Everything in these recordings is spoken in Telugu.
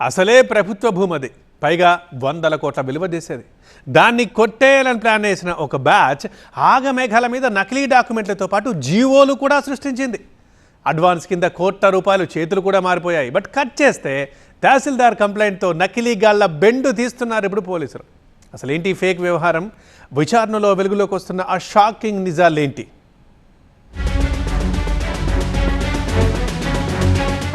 అసలే ప్రభుత్వ భూమి అది, పైగా 100 కోట్ల విలువ చేసేది. దాన్ని కొట్టేయాలని ప్లాన్ చేసిన ఒక బ్యాచ్ ఆగమేఘాల మీద నకిలీ డాక్యుమెంట్లతో పాటు జీవోలు కూడా సృష్టించింది. అడ్వాన్స్ కింద కోట్ల రూపాయలు చేతులు కూడా మారిపోయాయి. బట్ కట్ చేస్తే తహసీల్దార్ కంప్లైంట్తో నకిలీ గాళ్ల బెండు తీస్తున్నారు ఇప్పుడు పోలీసులు. అసలు ఏంటి ఫేక్ వ్యవహారం? విచారణలో వెలుగులోకి వస్తున్న ఆ షాకింగ్ నిజాలేంటి?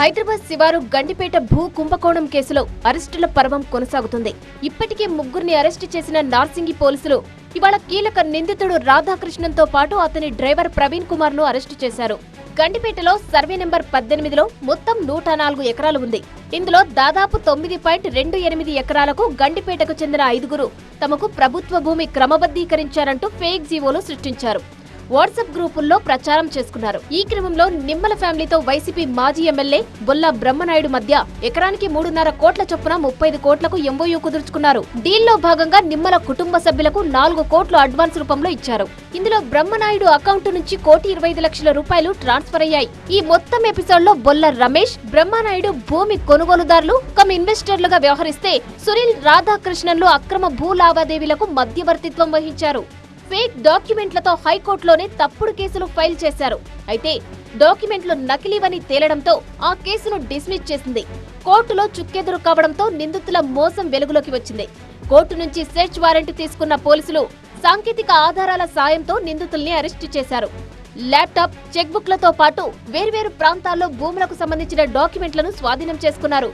హైదరాబాద్ శివారు గండిపేట భూ కుంభకోణం కేసులో అరెస్టుల పర్వం కొనసాగుతుంది. ఇప్పటికే 3 అరెస్టు చేసిన నార్సింగి పోలీసులు ఇవాళ కీలక నిందితుడు రాధాకృష్ణన్తో పాటు అతని డ్రైవర్ ప్రవీణ్ కుమార్ ను అరెస్టు చేశారు. గండిపేటలో సర్వే నెంబర్ 18లో మొత్తం 104 ఎకరాలు ఉంది. ఇందులో దాదాపు 9.28 ఎకరాలకు గండిపేటకు చెందిన 5గురు తమకు ప్రభుత్వ భూమి క్రమబద్ధీకరించారంటూ ఫేక్ జీవోలు సృష్టించారు. వాట్సాప్ గ్రూపుల్లో ప్రచారం చేసుకున్నారు. ఈ క్రమంలో నిమ్మల ఫ్యామిలీతో వైసీపీ మాజీ ఎమ్మెల్యే బొల్లా బ్రహ్మనాయుడు మధ్య ఎకరానికి 3.5 కోట్ల చొప్పున 35 కోట్లకు ఎంఓయూ కుదుర్చుకున్నారు. డీల్లో భాగంగా నిమ్మల కుటుంబ సభ్యులకు 4 కోట్లు అడ్వాన్స్ రూపంలో ఇచ్చారు. ఇందులో బ్రహ్మనాయుడు అకౌంట్ నుంచి 1,25,00,000 రూపాయలు ట్రాన్స్ఫర్ అయ్యాయి. ఈ మొత్తం ఎపిసోడ్ లో బొల్ల రమేష్, బ్రహ్మనాయుడు భూమి కొనుగోలుదారులు కమ్ ఇన్వెస్టర్లుగా వ్యవహరిస్తే సునీల్, రాధాకృష్ణన్లు అక్రమ భూ లావాదేవీలకు మధ్యవర్తిత్వం వహించారు. ఫేక్ డాక్యుమెంట్లతో హైకోర్టులోనే తప్పుడు కేసులు ఫైల్ చేశారు. అయితే డాక్యుమెంట్లు నకిలీవని తేలడంతో ఆ కేసును డిస్మిస్ చేసింది. కోర్టులో చుక్కెదురు కావడంతో నిందితుల మోసం వెలుగులోకి వచ్చింది. కోర్టు నుంచి సెర్చ్ వారెంట్ తీసుకున్న పోలీసులు సాంకేతిక ఆధారాల సాయంతో నిందితుల్ని అరెస్టు చేశారు. ల్యాప్టాప్, చెక్ బుక్లతో పాటు వేర్వేరు ప్రాంతాల్లో భూములకు సంబంధించిన డాక్యుమెంట్లను స్వాధీనం చేసుకున్నారు.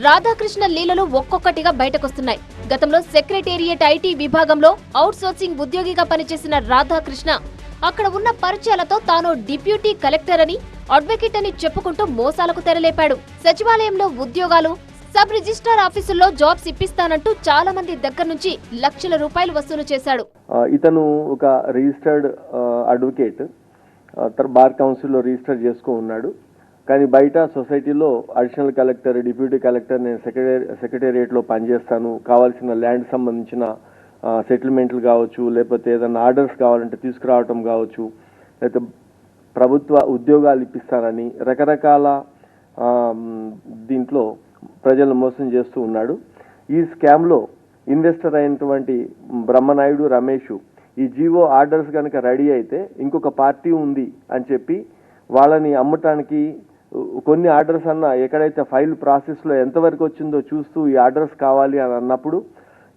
రాధాకృష్ణ లీలలు ఒక్కొక్కటిగా బయటకొస్తున్నాయి. గతంలో సెక్రటేరియట్ ఐటీ విభాగంలో అవుట్ సోర్సింగ్ ఉద్యోగిగా పనిచేసిన రాధాకృష్ణ అక్కడ ఉన్న పరిచయాలతో తాను డిప్యూటీ కలెక్టర్ అని, అడ్వకేట్ అని చెప్పుకుంటూ మోసాలకు తెరలేపాడు. సచివాలయంలో ఉద్యోగాలు, సబ్ రిజిస్ట్రార్ ఆఫీసుల్లో జాబ్స్ ఇప్పిస్తానంటూ చాలా మంది దగ్గర నుంచి లక్షల రూపాయలు వసూలు చేశాడు. ఇతను ఒక రిజిస్టర్డ్ అడ్వకేట్, బార్ కౌన్సిల్లో రిజిస్టర్ చేసుకో ఉన్నాడు. కానీ బయట సొసైటీలో అడిషనల్ కలెక్టర్, డిప్యూటీ కలెక్టర్, నేను సెక్రటేరియట్లో పనిచేస్తాను, కావాల్సిన ల్యాండ్ సంబంధించిన సెటిల్మెంట్లు కావచ్చు, లేకపోతే ఏదైనా ఆర్డర్స్ కావాలంటే తీసుకురావటం కావచ్చు, లేకపోతే ప్రభుత్వ ఉద్యోగాలు ఇప్పిస్తానని రకరకాల దీంట్లో ప్రజలను మోసం చేస్తూ ఉన్నాడు. ఈ స్కామ్లో ఇన్వెస్టర్ అయినటువంటి బ్రహ్మనాయుడు, రమేష్ ఈ జీవో ఆర్డర్స్ కనుక రెడీ అయితే ఇంకొక పార్టీ ఉంది అని చెప్పి వాళ్ళని అమ్మటానికి కొన్ని ఆర్డర్స్ అన్న ఎక్కడైతే ఫైల్ ప్రాసెస్లో ఎంతవరకు వచ్చిందో చూస్తూ ఈ ఆర్డర్స్ కావాలి అని అన్నప్పుడు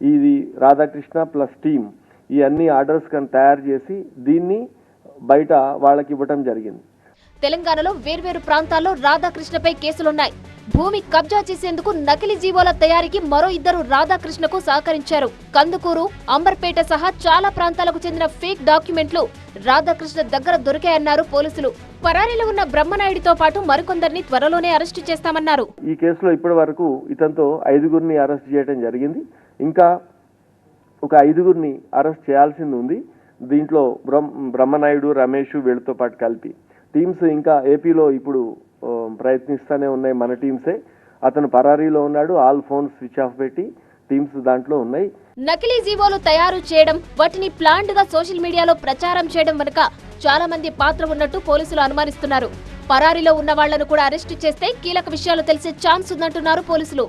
ఇది రాధాకృష్ణ ప్లస్ టీమ్ ఈ అన్ని ఆర్డర్స్ కానీ తయారు చేసి దీన్ని బయట వాళ్ళకి ఇవ్వటం జరిగింది. తెలంగాణలో వేర్వేరు ప్రాంతాల్లో రాధాకృష్ణపై కేసులున్నాయి. భూమి కబ్జా చేసేందుకు నకిలీ జీవోల తయారీకి మరో 2 రాధాకృష్ణకు సహకరించారు. కందుకూరు, అంబర్పేట సహా చాలా ప్రాంతాలకు చెందిన ఫేక్ డాక్యుమెంట్లు రాధాకృష్ణ దగ్గర దొరికాయన్నారు పోలీసులు. పరారీలో ఉన్న బ్రహ్మనాయుడితో పాటు మరికొందరిని త్వరలోనే అరెస్టు చేస్తామన్నారు. ఈ కేసులో ఇప్పటి వరకు ఇతనితో 5గురిని అరెస్ట్ చేయడం జరిగింది. ఇంకా ఒక 5గురిని అరెస్ట్ చేయాల్సింది ఉంది. దీంట్లో బ్రహ్మనాయుడు, రమేష్ వీళ్ళతో పాటు కలిపి టీమ్స్ ఇంకా ఏపీలో ఇప్పుడు ప్రయత్నిస్తూనే ఉన్నాయి. మన టీమ్సే. అతను పరారీలో ఉన్నాడు. ఆల్ ఫోన్ స్విచ్ ఆఫ్ పెట్టి టీమ్స్ దాంట్లో ఉన్నాయి. నకిలీ జీవోలు తయారు చేయడం, వాటిని ప్లాన్డ్ గా సోషల్ మీడియాలో ప్రచారం చేయడం వెనుక చాలా మంది పాత్ర ఉన్నట్టు పోలీసులు అనుమానిస్తున్నారు. పరారీలో ఉన్న వాళ్లను కూడా అరెస్టు చేస్తే కీలక విషయాలు తెలిసే ఛాన్స్ ఉందంటున్నారు పోలీసులు.